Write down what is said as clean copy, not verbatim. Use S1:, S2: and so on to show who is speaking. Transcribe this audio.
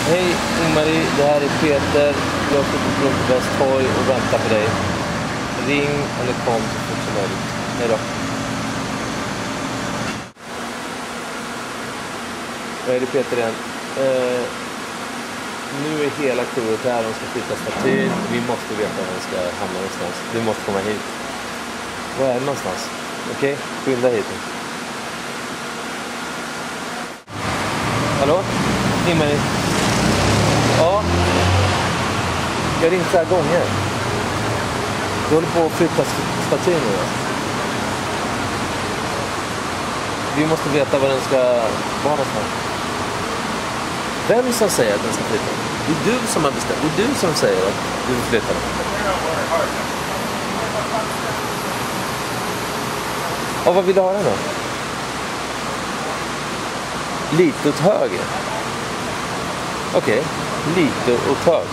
S1: Hej Ingmarie, det här är Peter. Jag står på Brunkebergstorg och väntar på dig. Ring eller kom så fort som möjligt. Hej då. Vad är det Peter igen? Nu är hela crewet här, de ska flytta statyn. Vi måste veta var de ska hamna någonstans. Du måste komma hit. Var är det någonstans? Okej, skynda hit. Hallå? Ingmarie? Ja. Jag har ringt så här gånger. Du håller på att flytta statyn nu. Vi måste veta var den ska vara någonstans. Vem som säger att den ska flytta? Det är du som har bestämt. Det är du som säger att du vill flytta den. Och vad vill du ha den då? Lite åt höger. Okej, lite åt höger.